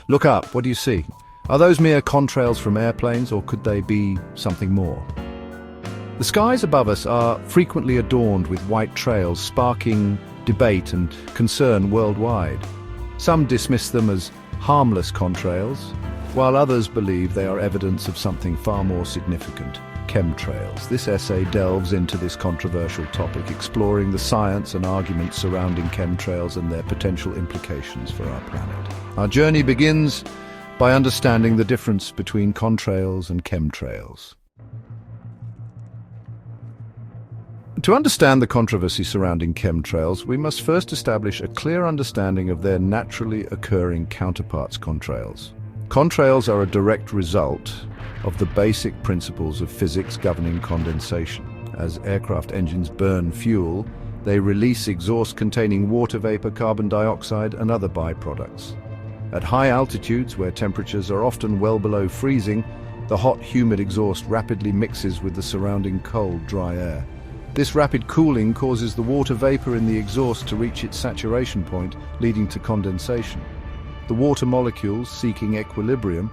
Look up, what do you see? Are those mere contrails from airplanes, or could they be something more? The skies above us are frequently adorned with white trails, sparking debate and concern worldwide. Some dismiss them as harmless contrails, while others believe they are evidence of something far more significant: chemtrails. This essay delves into this controversial topic, exploring the science and arguments surrounding chemtrails and their potential implications for our planet. Our journey begins by understanding the difference between contrails and chemtrails. To understand the controversy surrounding chemtrails, we must first establish a clear understanding of their naturally occurring counterparts, contrails. Contrails are a direct result of the basic principles of physics governing condensation. As aircraft engines burn fuel, they release exhaust containing water vapor, carbon dioxide, and other byproducts. At high altitudes, where temperatures are often well below freezing, the hot, humid exhaust rapidly mixes with the surrounding cold, dry air. This rapid cooling causes the water vapor in the exhaust to reach its saturation point, leading to condensation. The water molecules, seeking equilibrium,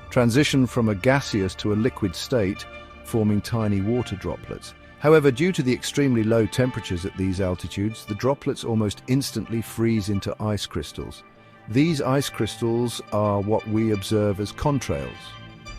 transition from a gaseous to a liquid state, forming tiny water droplets. However, due to the extremely low temperatures at these altitudes, the droplets almost instantly freeze into ice crystals. These ice crystals are what we observe as contrails,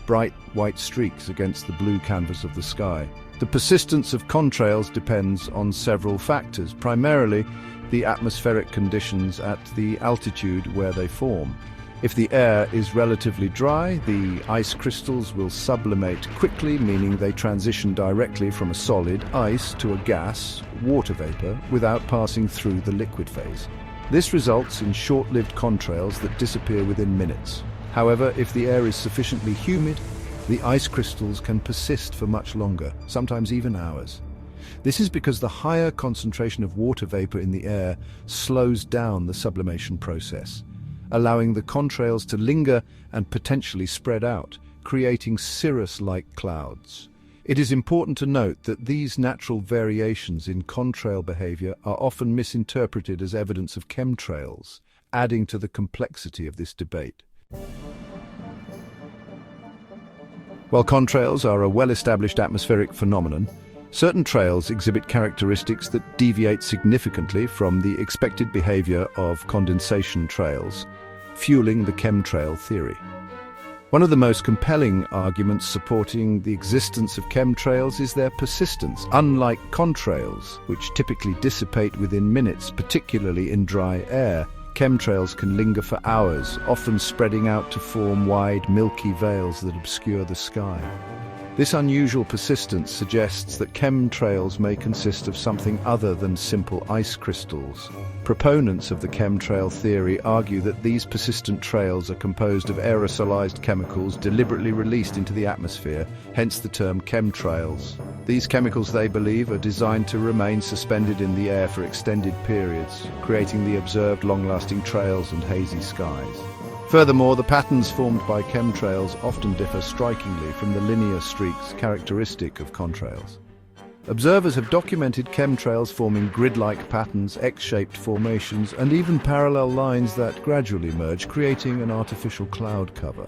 bright white streaks against the blue canvas of the sky. The persistence of contrails depends on several factors, primarily the atmospheric conditions at the altitude where they form. If the air is relatively dry, the ice crystals will sublimate quickly, meaning they transition directly from a solid, ice, to a gas, water vapor, without passing through the liquid phase. This results in short-lived contrails that disappear within minutes. However, if the air is sufficiently humid, the ice crystals can persist for much longer, sometimes even hours. This is because the higher concentration of water vapor in the air slows down the sublimation process, allowing the contrails to linger and potentially spread out, creating cirrus-like clouds. It is important to note that these natural variations in contrail behavior are often misinterpreted as evidence of chemtrails, adding to the complexity of this debate. While contrails are a well-established atmospheric phenomenon, certain trails exhibit characteristics that deviate significantly from the expected behavior of condensation trails, fueling the chemtrail theory. One of the most compelling arguments supporting the existence of chemtrails is their persistence. Unlike contrails, which typically dissipate within minutes, particularly in dry air, chemtrails can linger for hours, often spreading out to form wide, milky veils that obscure the sky. This unusual persistence suggests that chemtrails may consist of something other than simple ice crystals. Proponents of the chemtrail theory argue that these persistent trails are composed of aerosolized chemicals deliberately released into the atmosphere, hence the term chemtrails. These chemicals, they believe, are designed to remain suspended in the air for extended periods, creating the observed long-lasting trails and hazy skies. Furthermore, the patterns formed by chemtrails often differ strikingly from the linear streaks characteristic of contrails. Observers have documented chemtrails forming grid-like patterns, X-shaped formations, and even parallel lines that gradually merge, creating an artificial cloud cover.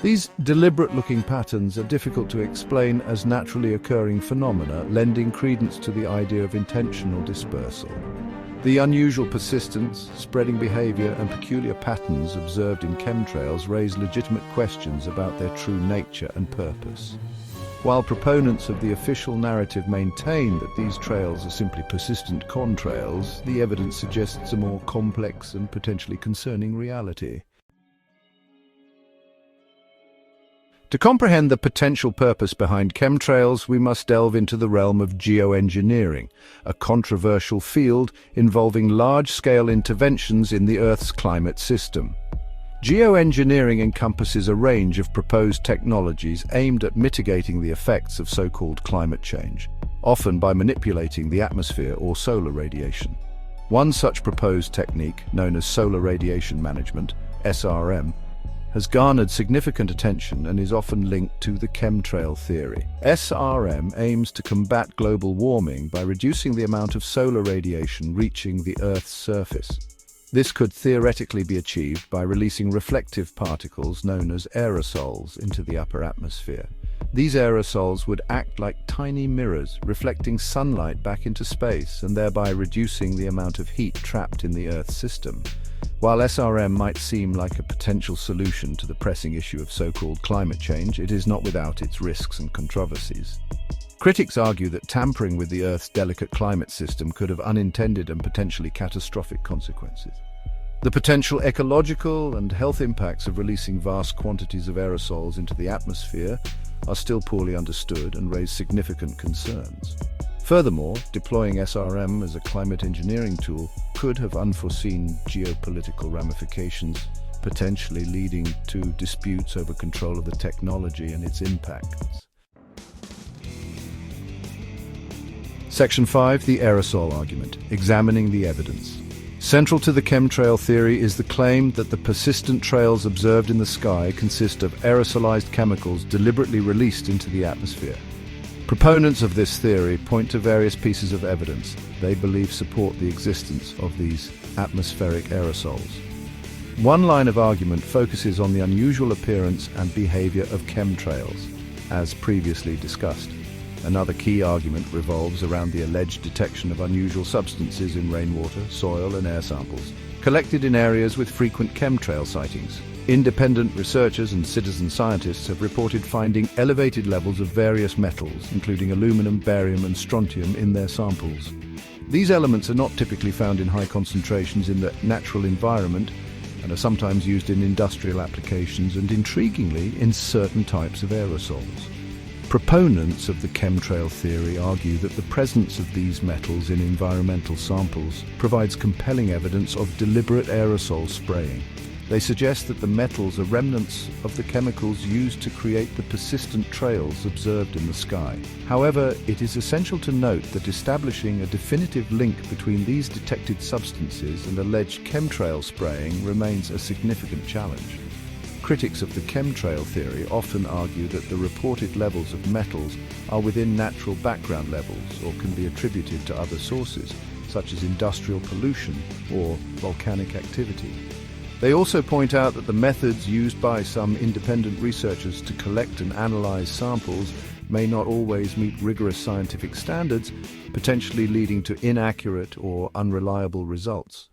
These deliberate-looking patterns are difficult to explain as naturally occurring phenomena, lending credence to the idea of intentional dispersal. The unusual persistence, spreading behavior, and peculiar patterns observed in chemtrails raise legitimate questions about their true nature and purpose. While proponents of the official narrative maintain that these trails are simply persistent contrails, the evidence suggests a more complex and potentially concerning reality. To comprehend the potential purpose behind chemtrails, we must delve into the realm of geoengineering, a controversial field involving large-scale interventions in the Earth's climate system. Geoengineering encompasses a range of proposed technologies aimed at mitigating the effects of so-called climate change, often by manipulating the atmosphere or solar radiation. One such proposed technique, known as solar radiation management, SRM, has garnered significant attention and is often linked to the chemtrail theory. SRM aims to combat global warming by reducing the amount of solar radiation reaching the Earth's surface. This could theoretically be achieved by releasing reflective particles known as aerosols into the upper atmosphere. These aerosols would act like tiny mirrors, reflecting sunlight back into space and thereby reducing the amount of heat trapped in the Earth's system. While SRM might seem like a potential solution to the pressing issue of so-called climate change, it is not without its risks and controversies. Critics argue that tampering with the Earth's delicate climate system could have unintended and potentially catastrophic consequences. The potential ecological and health impacts of releasing vast quantities of aerosols into the atmosphere are still poorly understood and raise significant concerns. Furthermore, deploying SRM as a climate engineering tool could have unforeseen geopolitical ramifications, potentially leading to disputes over control of the technology and its impacts. Section 5. The aerosol argument. Examining the evidence. Central to the chemtrail theory is the claim that the persistent trails observed in the sky consist of aerosolized chemicals deliberately released into the atmosphere. Proponents of this theory point to various pieces of evidence they believe support the existence of these atmospheric aerosols. One line of argument focuses on the unusual appearance and behavior of chemtrails, as previously discussed. Another key argument revolves around the alleged detection of unusual substances in rainwater, soil, and air samples, collected in areas with frequent chemtrail sightings. Independent researchers and citizen scientists have reported finding elevated levels of various metals, including aluminum, barium, and strontium, in their samples. These elements are not typically found in high concentrations in the natural environment and are sometimes used in industrial applications and, intriguingly, in certain types of aerosols. Proponents of the chemtrail theory argue that the presence of these metals in environmental samples provides compelling evidence of deliberate aerosol spraying. They suggest that the metals are remnants of the chemicals used to create the persistent trails observed in the sky. However, it is essential to note that establishing a definitive link between these detected substances and alleged chemtrail spraying remains a significant challenge. Critics of the chemtrail theory often argue that the reported levels of metals are within natural background levels or can be attributed to other sources, such as industrial pollution or volcanic activity. They also point out that the methods used by some independent researchers to collect and analyze samples may not always meet rigorous scientific standards, potentially leading to inaccurate or unreliable results.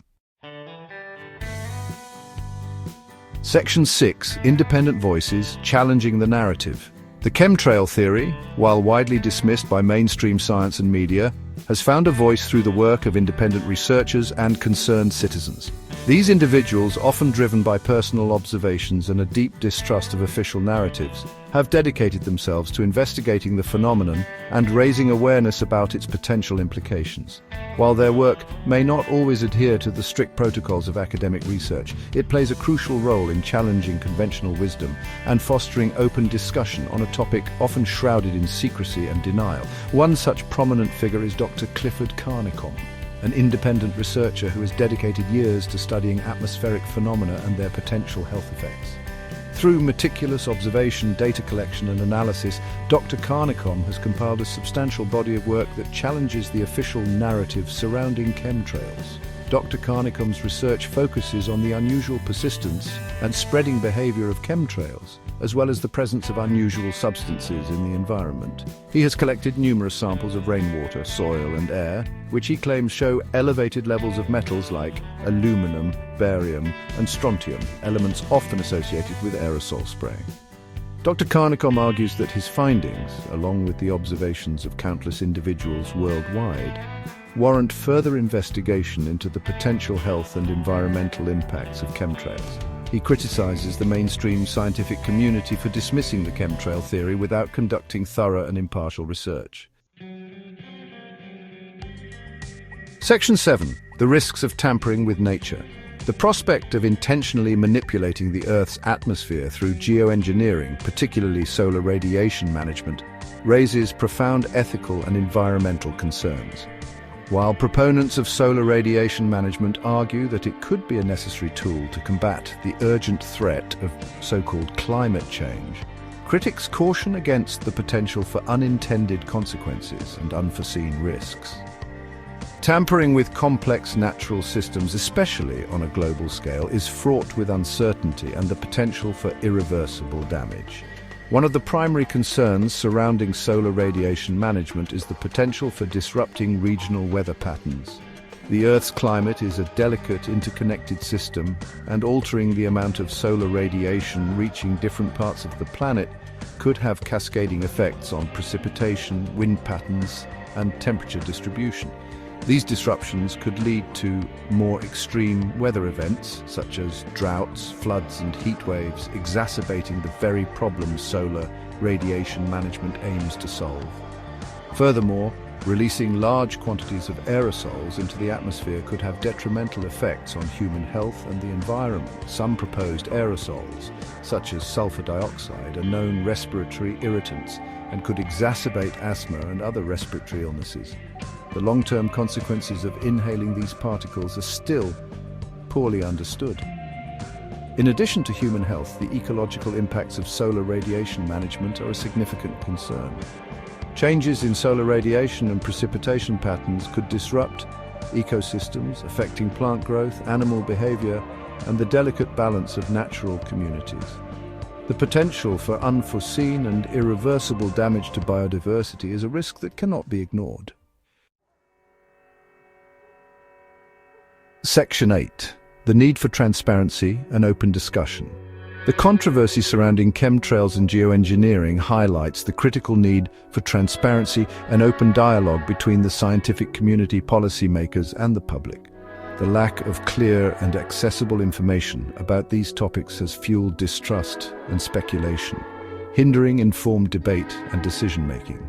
Section 6. Independent voices challenging the narrative. The chemtrail theory, while widely dismissed by mainstream science and media, has found a voice through the work of independent researchers and concerned citizens. These individuals, often driven by personal observations and a deep distrust of official narratives, have dedicated themselves to investigating the phenomenon and raising awareness about its potential implications. While their work may not always adhere to the strict protocols of academic research, it plays a crucial role in challenging conventional wisdom and fostering open discussion on a topic often shrouded in secrecy and denial. One such prominent figure is Dr. Clifford Carnicom, an independent researcher who has dedicated years to studying atmospheric phenomena and their potential health effects. Through meticulous observation, data collection and analysis, Dr. Carnicom has compiled a substantial body of work that challenges the official narrative surrounding chemtrails. Dr. Carnicom's research focuses on the unusual persistence and spreading behavior of chemtrails, as well as the presence of unusual substances in the environment. He has collected numerous samples of rainwater, soil, and air, which he claims show elevated levels of metals like aluminum, barium, and strontium, elements often associated with aerosol spraying. Dr. Carnicom argues that his findings, along with the observations of countless individuals worldwide, warrant further investigation into the potential health and environmental impacts of chemtrails. He criticizes the mainstream scientific community for dismissing the chemtrail theory without conducting thorough and impartial research. Section 7. The risks of tampering with nature. The prospect of intentionally manipulating the Earth's atmosphere through geoengineering, particularly solar radiation management, raises profound ethical and environmental concerns. While proponents of solar radiation management argue that it could be a necessary tool to combat the urgent threat of so-called climate change, critics caution against the potential for unintended consequences and unforeseen risks. Tampering with complex natural systems, especially on a global scale, is fraught with uncertainty and the potential for irreversible damage. One of the primary concerns surrounding solar radiation management is the potential for disrupting regional weather patterns. The Earth's climate is a delicate, interconnected system, and altering the amount of solar radiation reaching different parts of the planet could have cascading effects on precipitation, wind patterns, and temperature distribution. These disruptions could lead to more extreme weather events, such as droughts, floods, and heat waves, exacerbating the very problems solar radiation management aims to solve. Furthermore, releasing large quantities of aerosols into the atmosphere could have detrimental effects on human health and the environment. Some proposed aerosols, such as sulfur dioxide, are known respiratory irritants and could exacerbate asthma and other respiratory illnesses. The long-term consequences of inhaling these particles are still poorly understood. In addition to human health, the ecological impacts of solar radiation management are a significant concern. Changes in solar radiation and precipitation patterns could disrupt ecosystems, affecting plant growth, animal behavior, and the delicate balance of natural communities. The potential for unforeseen and irreversible damage to biodiversity is a risk that cannot be ignored. Section 8. The need for transparency and open discussion. The controversy surrounding chemtrails and geoengineering highlights the critical need for transparency and open dialogue between the scientific community, policymakers, and the public. The lack of clear and accessible information about these topics has fueled distrust and speculation, hindering informed debate and decision-making.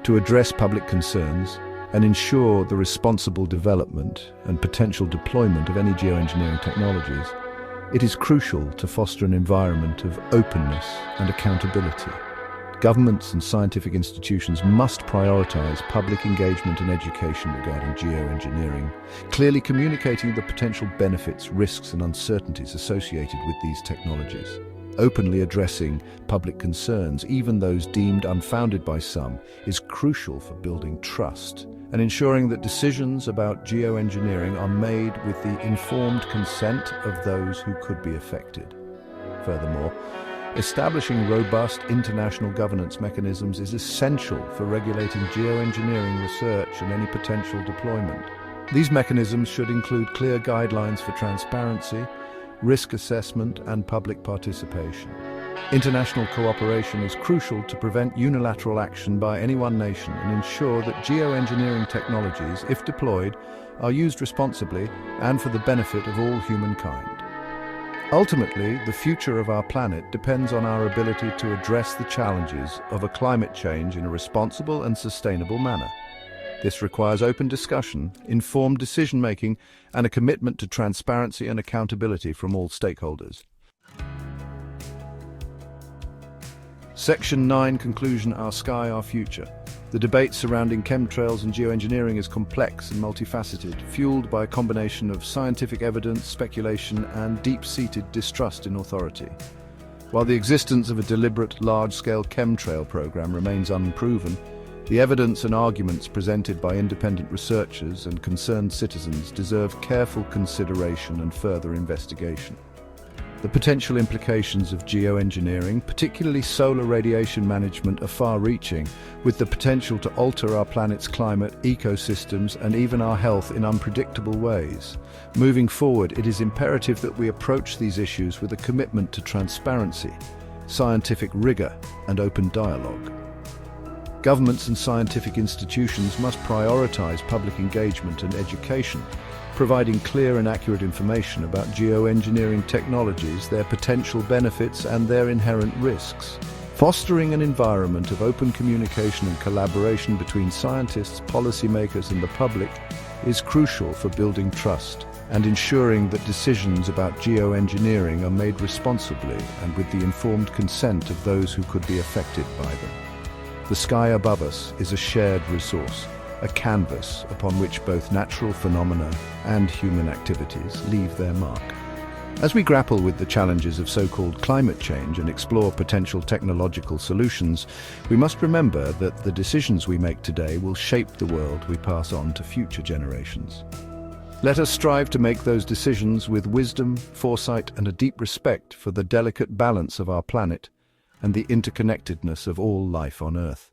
To address public concerns and ensure the responsible development and potential deployment of any geoengineering technologies, it is crucial to foster an environment of openness and accountability. Governments and scientific institutions must prioritize public engagement and education regarding geoengineering, clearly communicating the potential benefits, risks, and uncertainties associated with these technologies. Openly addressing public concerns, even those deemed unfounded by some, is crucial for building trust and ensuring that decisions about geoengineering are made with the informed consent of those who could be affected. Furthermore, establishing robust international governance mechanisms is essential for regulating geoengineering research and any potential deployment. These mechanisms should include clear guidelines for transparency, risk assessment, and public participation. International cooperation is crucial to prevent unilateral action by any one nation and ensure that geoengineering technologies, if deployed, are used responsibly and for the benefit of all humankind. Ultimately, the future of our planet depends on our ability to address the challenges of a climate change in a responsible and sustainable manner. This requires open discussion, informed decision-making, and a commitment to transparency and accountability from all stakeholders. Section 9, Conclusion: Our Sky, Our Future. The debate surrounding chemtrails and geoengineering is complex and multifaceted, fueled by a combination of scientific evidence, speculation, and deep-seated distrust in authority. While the existence of a deliberate, large-scale chemtrail program remains unproven, the evidence and arguments presented by independent researchers and concerned citizens deserve careful consideration and further investigation. The potential implications of geoengineering, particularly solar radiation management, are far-reaching, with the potential to alter our planet's climate, ecosystems, and even our health in unpredictable ways. Moving forward, it is imperative that we approach these issues with a commitment to transparency, scientific rigor, and open dialogue. Governments and scientific institutions must prioritize public engagement and education, providing clear and accurate information about geoengineering technologies, their potential benefits, and their inherent risks. Fostering an environment of open communication and collaboration between scientists, policymakers, and the public is crucial for building trust and ensuring that decisions about geoengineering are made responsibly and with the informed consent of those who could be affected by them. The sky above us is a shared resource, a canvas upon which both natural phenomena and human activities leave their mark. As we grapple with the challenges of so-called climate change and explore potential technological solutions, we must remember that the decisions we make today will shape the world we pass on to future generations. Let us strive to make those decisions with wisdom, foresight, and a deep respect for the delicate balance of our planet and the interconnectedness of all life on Earth.